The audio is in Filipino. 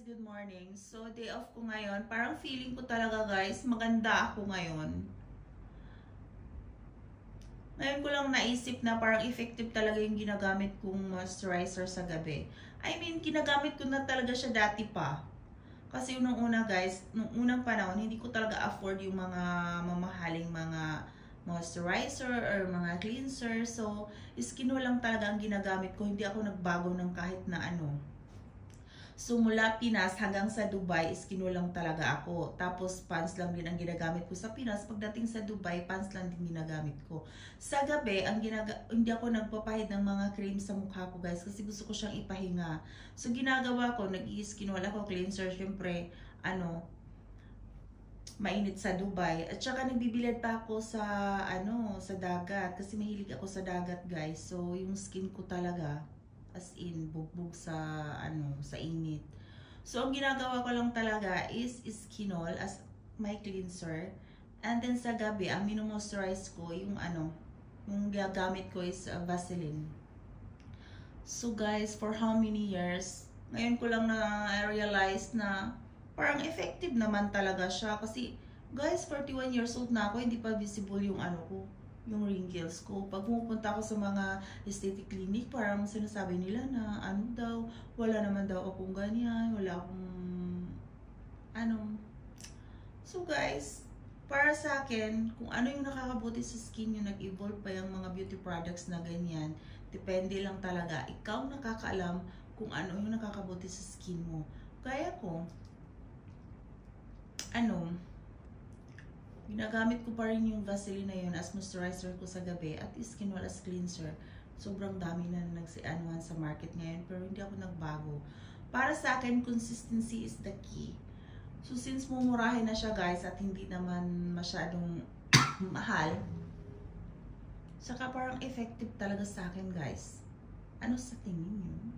good morning. So, day off ko ngayon. Parang feeling ko talaga guys, maganda ako ngayon. Ngayon ko lang naisip na parang effective talaga yung ginagamit kong moisturizer sa gabi. I mean, ginagamit ko na talaga siya dati pa. Kasi nung una guys, nung unang panahon, hindi ko talaga afford yung mga mamahaling mga moisturizer or mga cleanser. So, Skino lang talaga ang ginagamit ko. Hindi ako nagbago ng kahit na ano. So, mula Pinas hanggang sa Dubai, Skino lang talaga ako. Tapos, pants lang din ang ginagamit ko sa Pinas. Pagdating sa Dubai, pants lang din ginagamit ko. Sa gabi, hindi ako nagpapahid ng mga cream sa mukha ko, guys. Kasi gusto ko siyang ipahinga. So, ginagawa ko, nag-i-skin wala ko cleanser. Siyempre, mainit sa Dubai. At saka nagbibilad pa ako sa sa dagat kasi mahilig ako sa dagat, guys. So yung skin ko talaga as in bugbog sa sa init. So ang ginagawa ko lang talaga is Skinol as my cleanser. And then sa gabi, ang mino-moisturize ko yung yung gagamit ko is Vaseline. So guys, for how many years, ngayon ko lang na-realize na parang effective naman talaga siya. Kasi guys, 41 years old na ako, hindi pa visible yung yung wrinkles ko. Pag pumupunta ako sa mga aesthetic clinic, parang sinasabi nila na daw, wala naman daw akong ganyan, wala akong So guys, para sa akin, kung ano yung nakakabuti sa skin, yung nag-evolve pa yung mga beauty products na ganyan, depende lang talaga. Ikaw nakakaalam kung ano yung nakakabuti sa skin mo. Kaya ko, ginagamit ko pa rin yung Vaseline na yun as moisturizer ko sa gabi at Skinol as cleanser. Sobrang dami na nagsianuhan sa market ngayon pero hindi ako nagbago. Para sa akin, consistency is the key. So since mumurahin na siya guys at hindi naman masyadong mahal, saka parang effective talaga sa akin guys. Ano sa tingin niyo?